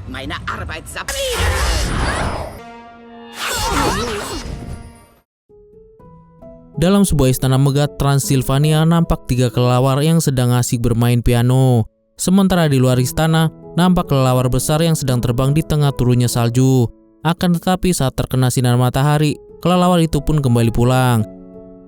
Meine Arbeit sabotiert. Dalam sebuah istana megah Transilvania nampak 3 kelelawar yang sedang asik bermain piano. Sementara di luar istana nampak kelelawar besar yang sedang terbang di tengah turunnya salju. Akan tetapi saat terkena sinar matahari, kelelawar itu pun kembali pulang.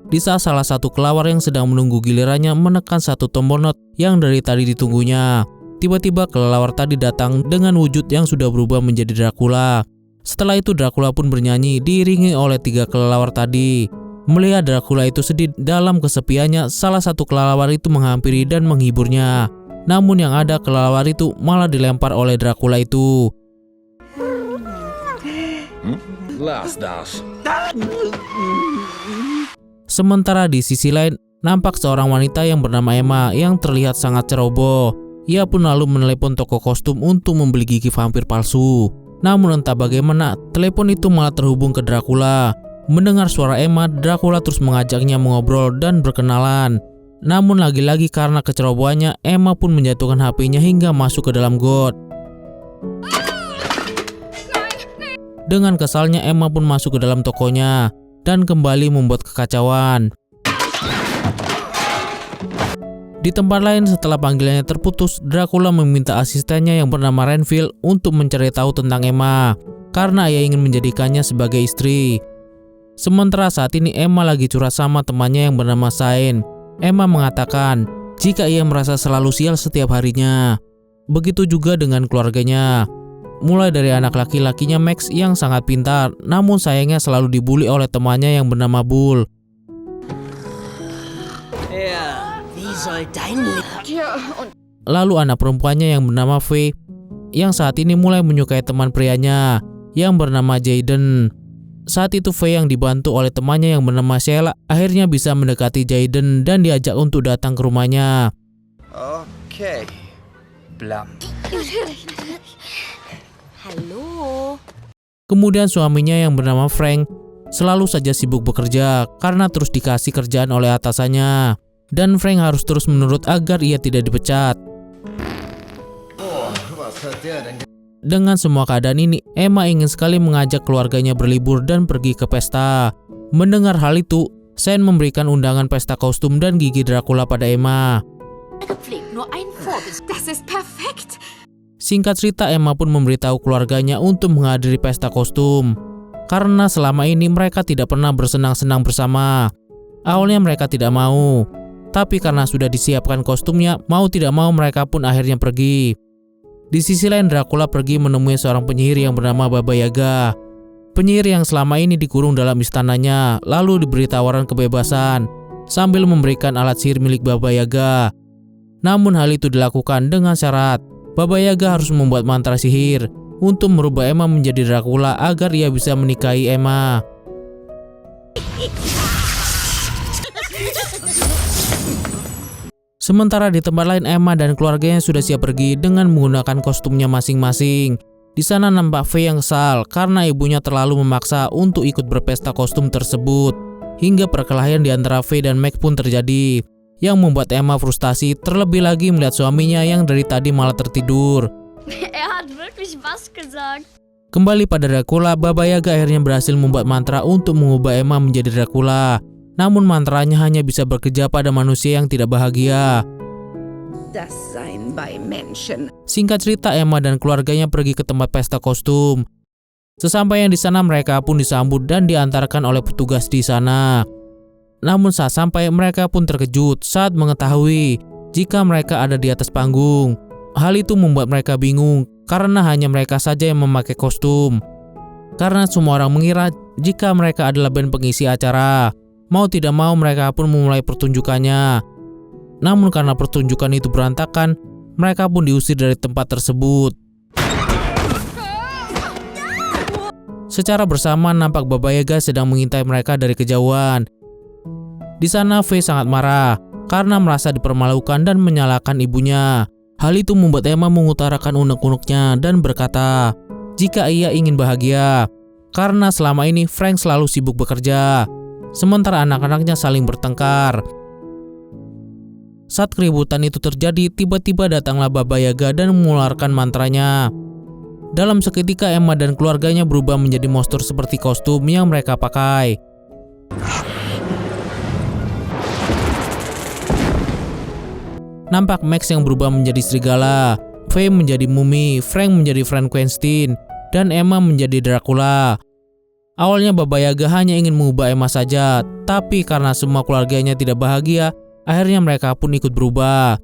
Di saat salah satu kelelawar yang sedang menunggu gilirannya menekan satu tombol not yang dari tadi ditunggunya, tiba-tiba kelelawar tadi datang dengan wujud yang sudah berubah menjadi Dracula. Setelah itu Dracula pun bernyanyi diiringi oleh 3 kelelawar tadi. Melihat Dracula itu sedih dalam kesepiannya, salah satu kelelawar itu menghampiri dan menghiburnya. Namun yang ada kelelawar itu malah dilempar oleh Dracula itu. Lass das. Sementara di sisi lain, nampak seorang wanita yang bernama Emma yang terlihat sangat ceroboh. Ia pun lalu menelepon toko kostum untuk membeli gigi vampir palsu. Namun entah bagaimana, telepon itu malah terhubung ke Dracula. Mendengar suara Emma, Dracula terus mengajaknya mengobrol dan berkenalan. Namun lagi-lagi karena kecerobohannya, Emma pun menjatuhkan HP-nya hingga masuk ke dalam got. Dengan kesalnya, Emma pun masuk ke dalam tokonya dan kembali membuat kekacauan. Di tempat lain setelah panggilannya terputus, Dracula meminta asistennya yang bernama Renfield untuk mencari tahu tentang Emma karena ia ingin menjadikannya sebagai istri. Sementara saat ini Emma lagi curhat sama temannya yang bernama Shane. Emma mengatakan jika ia merasa selalu sial setiap harinya. Begitu juga dengan keluarganya. Mulai dari anak laki-lakinya Max yang sangat pintar, namun sayangnya selalu dibully oleh temannya yang bernama Bull. Lalu anak perempuannya yang bernama Faye, yang saat ini mulai menyukai teman prianya yang bernama Jaden. Saat itu Faye yang dibantu oleh temannya yang bernama Sheila akhirnya bisa mendekati Jaden dan diajak untuk datang ke rumahnya. Oke. Blam. Halo. Kemudian suaminya yang bernama Frank selalu saja sibuk bekerja karena terus dikasih kerjaan oleh atasannya. Dan Frank harus terus menurut agar ia tidak dipecat. Dengan semua keadaan ini, Emma ingin sekali mengajak keluarganya berlibur dan pergi ke pesta. Mendengar hal itu, Shane memberikan undangan pesta kostum dan gigi Dracula pada Emma. Singkat cerita, Emma pun memberitahu keluarganya untuk menghadiri pesta kostum. Karena selama ini mereka tidak pernah bersenang-senang bersama. Awalnya mereka tidak mau, tapi karena sudah disiapkan kostumnya, mau tidak mau mereka pun akhirnya pergi. Di sisi lain, Dracula pergi menemui seorang penyihir yang bernama Baba Yaga. Penyihir yang selama ini dikurung dalam istananya, lalu diberi tawaran kebebasan sambil memberikan alat sihir milik Baba Yaga. Namun hal itu dilakukan dengan syarat Baba Yaga harus membuat mantra sihir untuk merubah Emma menjadi Dracula agar ia bisa menikahi Emma. Sementara di tempat lain, Emma dan keluarganya sudah siap pergi dengan menggunakan kostumnya masing-masing. Di sana nampak Faye yang kesal karena ibunya terlalu memaksa untuk ikut berpesta kostum tersebut. Hingga perkelahian di antara Faye dan Max pun terjadi, yang membuat Emma frustasi terlebih lagi melihat suaminya yang dari tadi malah tertidur. Kembali pada Dracula, Baba Yaga akhirnya berhasil membuat mantra untuk mengubah Emma menjadi Dracula. Namun mantranya hanya bisa bekerja pada manusia yang tidak bahagia. Singkat cerita, Emma dan keluarganya pergi ke tempat pesta kostum. Sesampainya di sana, mereka pun disambut dan diantarkan oleh petugas di sana. Namun saat sampai, mereka pun terkejut saat mengetahui jika mereka ada di atas panggung. Hal itu membuat mereka bingung karena hanya mereka saja yang memakai kostum. Karena semua orang mengira jika mereka adalah band pengisi acara. Mau tidak mau mereka pun memulai pertunjukannya. Namun karena pertunjukan itu berantakan, mereka pun diusir dari tempat tersebut. Secara bersamaan nampak Baba Yaga sedang mengintai mereka dari kejauhan. Di sana Faye sangat marah karena merasa dipermalukan dan menyalahkan ibunya. Hal itu membuat Emma mengutarakan unek-uneknya dan berkata jika ia ingin bahagia. Karena selama ini Frank selalu sibuk bekerja, sementara anak-anaknya saling bertengkar. Saat keributan itu terjadi, tiba-tiba datanglah Baba Yaga dan mengeluarkan mantranya. Dalam seketika Emma dan keluarganya berubah menjadi monster seperti kostum yang mereka pakai. Nampak Max yang berubah menjadi serigala, Faye menjadi mumi, Frank menjadi Frankenstein, dan Emma menjadi Dracula. Awalnya Baba Yaga hanya ingin mengubah Emma saja, tapi karena semua keluarganya tidak bahagia, akhirnya mereka pun ikut berubah.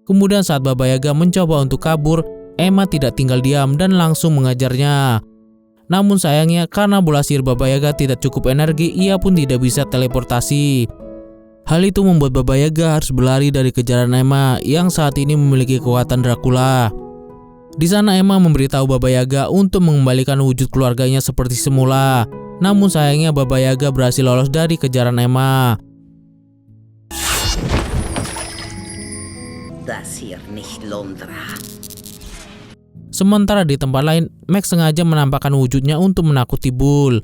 Kemudian saat Baba Yaga mencoba untuk kabur, Emma tidak tinggal diam dan langsung mengajarnya. Namun sayangnya karena bola sihir Baba Yaga tidak cukup energi, ia pun tidak bisa teleportasi. Hal itu membuat Baba Yaga harus berlari dari kejaran Emma yang saat ini memiliki kekuatan Dracula. Di sana Emma memberitahu Baba Yaga untuk mengembalikan wujud keluarganya seperti semula. Namun sayangnya Baba Yaga berhasil lolos dari kejaran Emma. Das hier nicht Londra. Sementara di tempat lain, Max sengaja menampakkan wujudnya untuk menakuti Bull.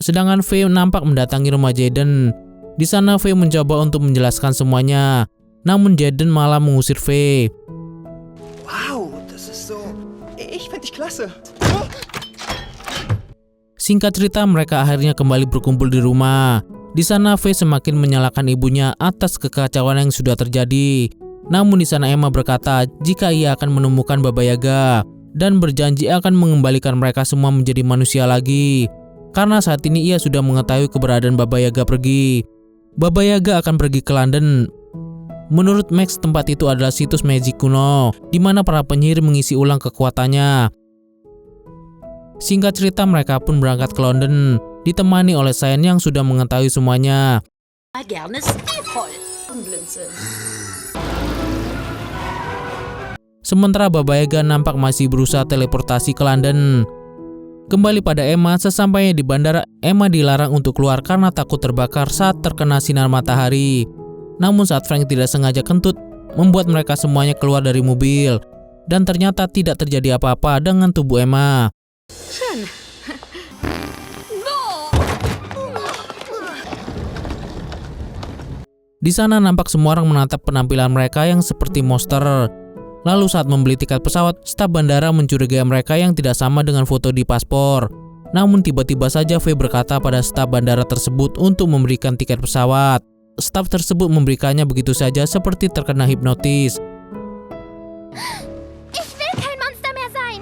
Sedangkan Faye nampak mendatangi rumah Jaden. Di sana Faye mencoba untuk menjelaskan semuanya, namun Jaden malah mengusir Faye. Wow, das ist so... Ich find dich klasse. Singkat cerita, mereka akhirnya kembali berkumpul di rumah. Di sana Faye semakin menyalahkan ibunya atas kekacauan yang sudah terjadi. Namun di sana Emma berkata jika ia akan menemukan Baba Yaga dan berjanji akan mengembalikan mereka semua menjadi manusia lagi. Karena saat ini ia sudah mengetahui keberadaan Baba Yaga pergi. Baba Yaga akan pergi ke London. Menurut Max, tempat itu adalah situs magic kuno, di mana para penyihir mengisi ulang kekuatannya. Singkat cerita, mereka pun berangkat ke London, ditemani oleh Cyan yang sudah mengetahui semuanya. Gerne stilvoll. Blinzeln. Sementara Baba Yaga nampak masih berusaha teleportasi ke London. Kembali pada Emma, sesampainya di bandara, Emma dilarang untuk keluar karena takut terbakar saat terkena sinar matahari. Namun saat Frank tidak sengaja kentut, membuat mereka semuanya keluar dari mobil. Dan ternyata tidak terjadi apa-apa dengan tubuh Emma. Di sana nampak semua orang menatap penampilan mereka yang seperti monster. Lalu saat membeli tiket pesawat, staf bandara mencurigai mereka yang tidak sama dengan foto di paspor. Namun tiba-tiba saja Faye berkata pada staf bandara tersebut untuk memberikan tiket pesawat. Staf tersebut memberikannya begitu saja seperti terkena hipnotis. Ich will kein Monster mehr sein.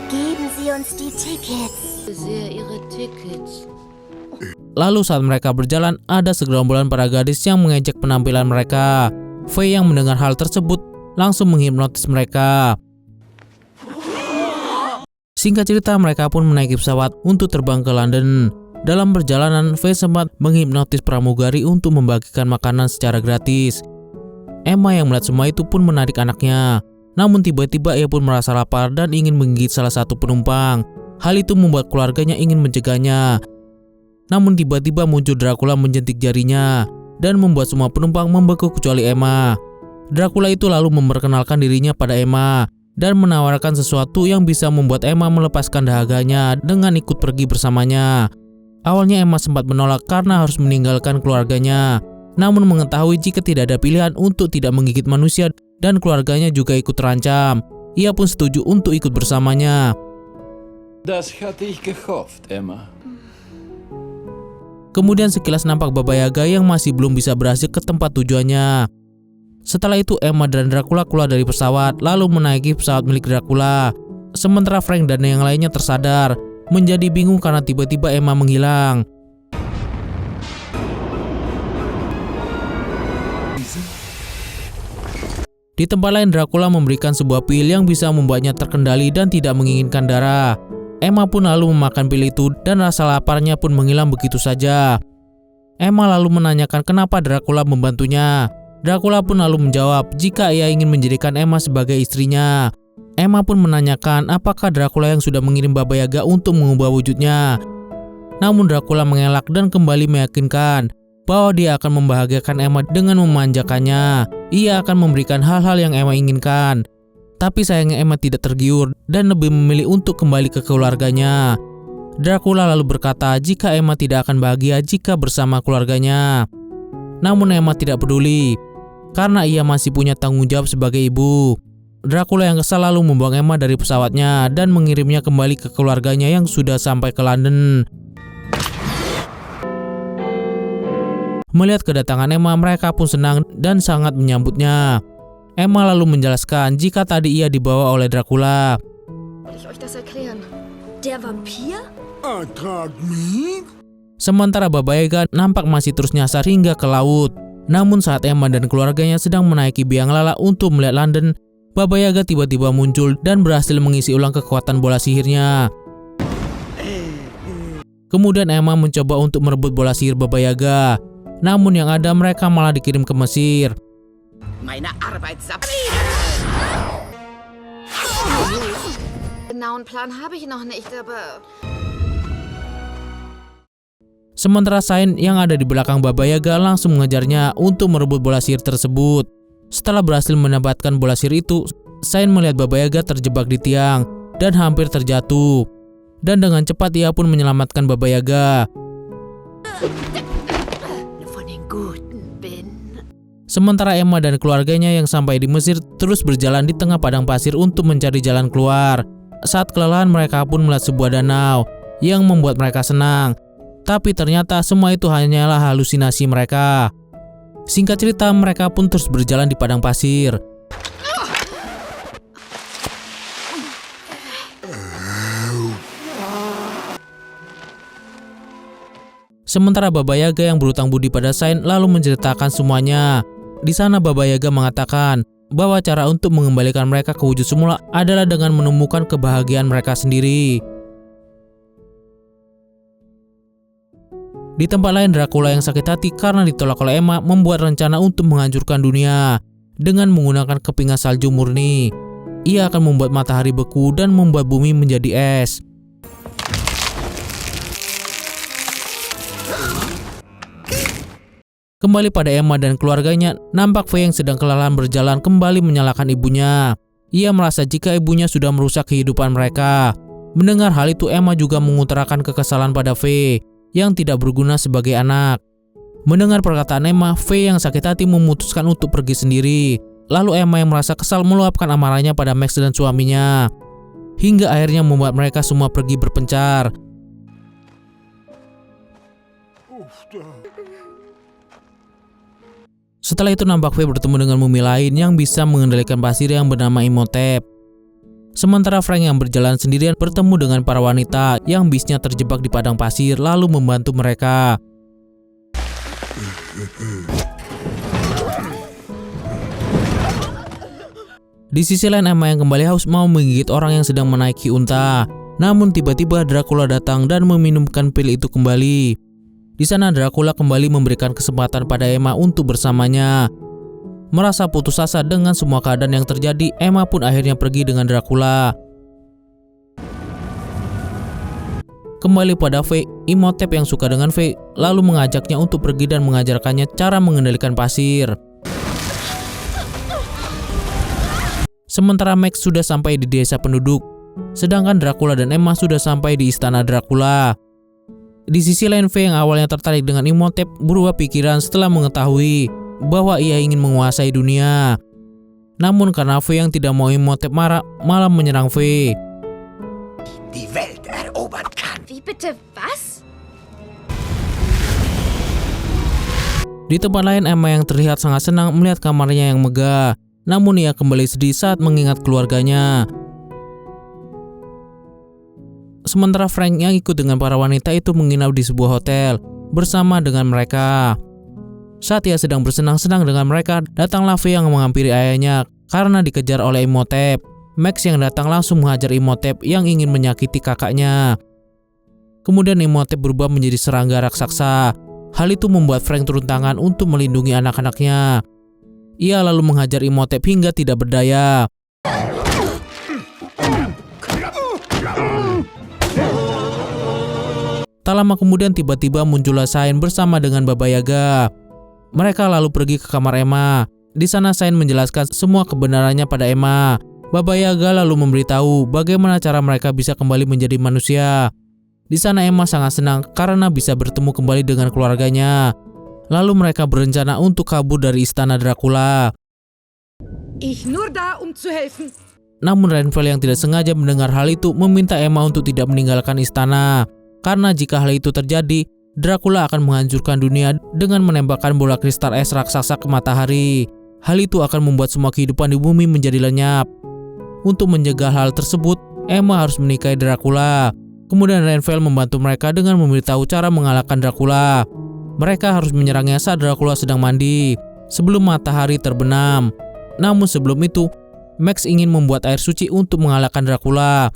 Geben Sie uns die Tickets. Sehr Ihre Tickets. Lalu saat mereka berjalan, ada segerombolan para gadis yang mengejek penampilan mereka. Faye yang mendengar hal tersebut langsung menghipnotis mereka. Singkat cerita, mereka pun menaiki pesawat untuk terbang ke London. Dalam perjalanan, Faye sempat menghipnotis pramugari untuk membagikan makanan secara gratis. Emma yang melihat semua itu pun menarik anaknya. Namun tiba-tiba ia pun merasa lapar dan ingin menggigit salah satu penumpang. Hal itu membuat keluarganya ingin mencegahnya. Namun tiba-tiba muncul Dracula menjentik jarinya dan membuat semua penumpang membeku kecuali Emma. Dracula itu lalu memperkenalkan dirinya pada Emma dan menawarkan sesuatu yang bisa membuat Emma melepaskan dahaganya dengan ikut pergi bersamanya. Awalnya Emma sempat menolak karena harus meninggalkan keluarganya. Namun mengetahui jika tidak ada pilihan untuk tidak menggigit manusia dan keluarganya juga ikut terancam, ia pun setuju untuk ikut bersamanya. Das hatte ich gehofft, Emma. Kemudian sekilas nampak Baba Yaga yang masih belum bisa berhasil ke tempat tujuannya. Setelah itu Emma dan Dracula keluar dari pesawat lalu menaiki pesawat milik Dracula. Sementara Frank dan yang lainnya tersadar, menjadi bingung karena tiba-tiba Emma menghilang. Di tempat lain, Dracula memberikan sebuah pil yang bisa membuatnya terkendali dan tidak menginginkan darah. Emma pun lalu memakan pil itu dan rasa laparnya pun menghilang begitu saja. Emma lalu menanyakan kenapa Dracula membantunya. Dracula pun lalu menjawab jika ia ingin menjadikan Emma sebagai istrinya. Emma pun menanyakan apakah Dracula yang sudah mengirim Baba Yaga untuk mengubah wujudnya. Namun Dracula mengelak dan kembali meyakinkan bahwa dia akan membahagiakan Emma dengan memanjakannya. Ia akan memberikan hal-hal yang Emma inginkan. Tapi sayangnya Emma tidak tergiur dan lebih memilih untuk kembali ke keluarganya. Dracula lalu berkata jika Emma tidak akan bahagia jika bersama keluarganya. Namun Emma tidak peduli, karena ia masih punya tanggung jawab sebagai ibu. Dracula yang kesal lalu membuang Emma dari pesawatnya dan mengirimnya kembali ke keluarganya yang sudah sampai ke London. Melihat kedatangan Emma, mereka pun senang dan sangat menyambutnya. Emma lalu menjelaskan jika tadi ia dibawa oleh Dracula. Will ich euch das erklären? Der Vampir? Sementara Baba Yaga nampak masih terus nyasar hingga ke laut. Namun saat Emma dan keluarganya sedang menaiki biang lala untuk melihat London, Baba Yaga tiba-tiba muncul dan berhasil mengisi ulang kekuatan bola sihirnya. Kemudian Emma mencoba untuk merebut bola sihir Baba Yaga. Namun yang ada mereka malah dikirim ke Mesir. Meine Arbeit Genauen Plan habe ich noch nicht, aber... Sementara Sain yang ada di belakang Baba Yaga langsung mengejarnya untuk merebut bola sihir tersebut. Setelah berhasil mendapatkan bola sihir itu, Sain melihat Baba Yaga terjebak di tiang dan hampir terjatuh. Dan dengan cepat ia pun menyelamatkan Baba Yaga. Von den Guten bin. Sementara Emma dan keluarganya yang sampai di Mesir terus berjalan di tengah padang pasir untuk mencari jalan keluar. Saat kelelahan mereka pun melihat sebuah danau yang membuat mereka senang. Tapi ternyata semua itu hanyalah halusinasi mereka. Singkat cerita, mereka pun terus berjalan di padang pasir. Sementara Baba Yaga yang berutang budi pada Sain lalu menceritakan semuanya. Di sana Baba Yaga mengatakan bahwa cara untuk mengembalikan mereka ke wujud semula adalah dengan menemukan kebahagiaan mereka sendiri. Di tempat lain, Dracula yang sakit hati karena ditolak oleh Emma membuat rencana untuk menghancurkan dunia dengan menggunakan kepingan salju murni. Ia akan membuat matahari beku dan membuat bumi menjadi es. Kembali pada Emma dan keluarganya, nampak Faye yang sedang kelelahan berjalan kembali menyalahkan ibunya. Ia merasa jika ibunya sudah merusak kehidupan mereka. Mendengar hal itu, Emma juga mengutarakan kekesalan pada Faye yang tidak berguna sebagai anak. Mendengar perkataan Emma, Faye yang sakit hati memutuskan untuk pergi sendiri. Lalu Emma yang merasa kesal meluapkan amarahnya pada Max dan suaminya. Hingga akhirnya membuat mereka semua pergi berpencar. Setelah itu nampak Faye bertemu dengan mumi lain yang bisa mengendalikan pasir yang bernama Imhotep. Sementara Frank yang berjalan sendirian bertemu dengan para wanita yang bisnya terjebak di padang pasir lalu membantu mereka. Di sisi lain, Emma yang kembali haus mau menggigit orang yang sedang menaiki unta. Namun tiba-tiba Dracula datang dan meminumkan pil itu kembali. Di sana Dracula kembali memberikan kesempatan pada Emma untuk bersamanya. Merasa putus asa dengan semua keadaan yang terjadi, Emma pun akhirnya pergi dengan Dracula. Kembali pada Faye, Imhotep yang suka dengan Faye lalu mengajaknya untuk pergi dan mengajarkannya cara mengendalikan pasir. Sementara Max sudah sampai di desa penduduk, sedangkan Dracula dan Emma sudah sampai di istana Dracula. Di sisi lain, Faye yang awalnya tertarik dengan Imhotep berubah pikiran setelah mengetahui bahwa ia ingin menguasai dunia. Namun karena Faye yang tidak mau Imhotep marah, malah menyerang Faye. Die Welt erobern kann. Wie bitte was? Di tempat lain, Emma yang terlihat sangat senang melihat kamarnya yang megah. Namun ia kembali sedih saat mengingat keluarganya. Sementara Frank yang ikut dengan para wanita itu menginap di sebuah hotel bersama dengan mereka. Saat ia sedang bersenang-senang dengan mereka, datanglah Faye yang menghampiri ayahnya karena dikejar oleh Imhotep. Max yang datang langsung menghajar Imhotep yang ingin menyakiti kakaknya. Kemudian Imhotep berubah menjadi serangga raksasa. Hal itu membuat Frank turun tangan untuk melindungi anak-anaknya. Ia lalu menghajar Imhotep hingga tidak berdaya. Tak lama kemudian tiba-tiba muncullah Sain bersama dengan Baba Yaga. Mereka lalu pergi ke kamar Emma. Di sana Sain menjelaskan semua kebenarannya pada Emma. Baba Yaga lalu memberitahu bagaimana cara mereka bisa kembali menjadi manusia. Di sana Emma sangat senang karena bisa bertemu kembali dengan keluarganya. Lalu mereka berencana untuk kabur dari istana Dracula. Ich nur da, zu helfen. Namun Renfield yang tidak sengaja mendengar hal itu meminta Emma untuk tidak meninggalkan istana. Karena jika hal itu terjadi, Dracula akan menghancurkan dunia dengan menembakkan bola kristal es raksasa ke matahari. Hal itu akan membuat semua kehidupan di bumi menjadi lenyap. Untuk mencegah hal tersebut, Emma harus menikahi Dracula. Kemudian Renfield membantu mereka dengan memberitahu cara mengalahkan Dracula. Mereka harus menyerangnya saat Dracula sedang mandi, sebelum matahari terbenam. Namun sebelum itu, Max ingin membuat air suci untuk mengalahkan Dracula.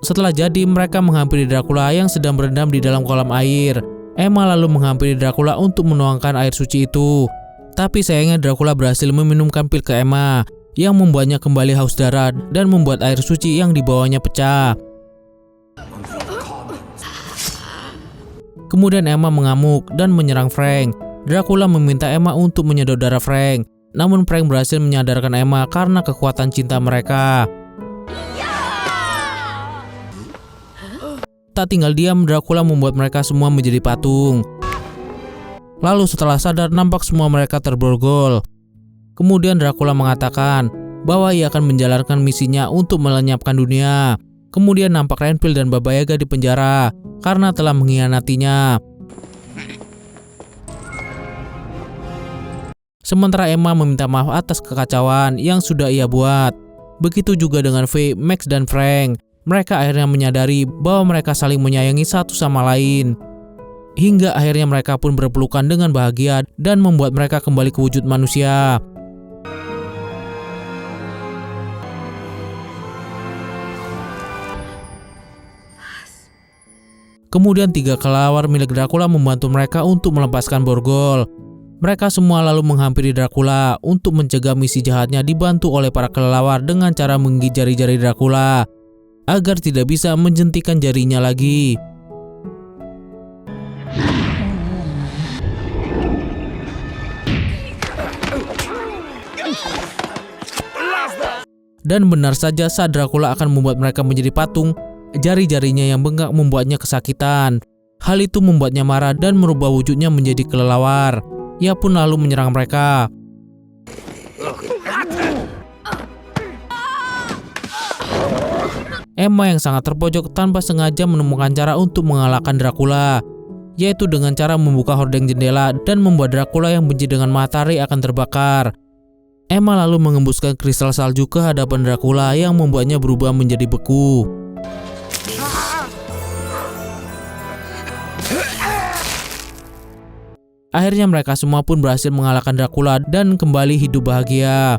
Setelah jadi, mereka menghampiri Dracula yang sedang berendam di dalam kolam air. Emma lalu menghampiri Dracula untuk menuangkan air suci itu. Tapi sayangnya Dracula berhasil meminumkan pil ke Emma, yang membuatnya kembali haus darah dan membuat air suci yang dibawanya pecah. Kemudian Emma mengamuk dan menyerang Frank. Dracula meminta Emma untuk menyedot darah Frank. Namun Frank berhasil menyadarkan Emma karena kekuatan cinta mereka. Tak tinggal diam, Dracula membuat mereka semua menjadi patung. Lalu setelah sadar, nampak semua mereka terborgol. Kemudian Dracula mengatakan bahwa ia akan menjalankan misinya untuk melenyapkan dunia. Kemudian nampak Renfield dan Baba Yaga di penjara karena telah mengkhianatinya. Sementara Emma meminta maaf atas kekacauan yang sudah ia buat. Begitu juga dengan Faye, Max, dan Frank. Mereka akhirnya menyadari bahwa mereka saling menyayangi satu sama lain. Hingga akhirnya mereka pun berpelukan dengan bahagia dan membuat mereka kembali ke wujud manusia. Kemudian 3 kelelawar milik Dracula membantu mereka untuk melepaskan borgol. Mereka semua lalu menghampiri Dracula untuk mencegah misi jahatnya dibantu oleh para kelelawar dengan cara menggigit jari-jari Dracula agar tidak bisa menjentikan jarinya lagi. Dan benar saja saat Dracula akan membuat mereka menjadi patung, jari-jarinya yang bengkak membuatnya kesakitan. Hal itu membuatnya marah dan merubah wujudnya menjadi kelelawar. Ia pun lalu menyerang mereka. Emma yang sangat terpojok tanpa sengaja menemukan cara untuk mengalahkan Dracula, yaitu dengan cara membuka hordeng jendela dan membuat Dracula yang benci dengan matahari akan terbakar. Emma lalu mengembuskan kristal salju ke hadapan Dracula yang membuatnya berubah menjadi beku. Akhirnya mereka semua pun berhasil mengalahkan Dracula dan kembali hidup bahagia.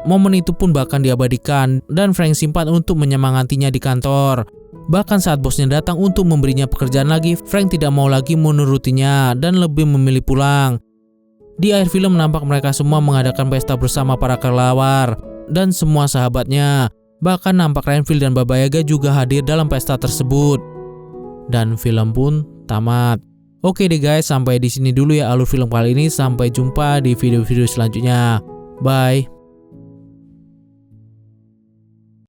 Momen itu pun bahkan diabadikan dan Frank simpan untuk menyemangatinya di kantor. Bahkan saat bosnya datang untuk memberinya pekerjaan lagi, Frank tidak mau lagi menurutinya dan lebih memilih pulang. Di akhir film nampak mereka semua mengadakan pesta bersama para kelelawar dan semua sahabatnya. Bahkan nampak Renfield dan Baba Yaga juga hadir dalam pesta tersebut. Dan film pun tamat. Oke deh guys, sampai di sini dulu ya alur film kali ini. Sampai jumpa di video-video selanjutnya. Bye.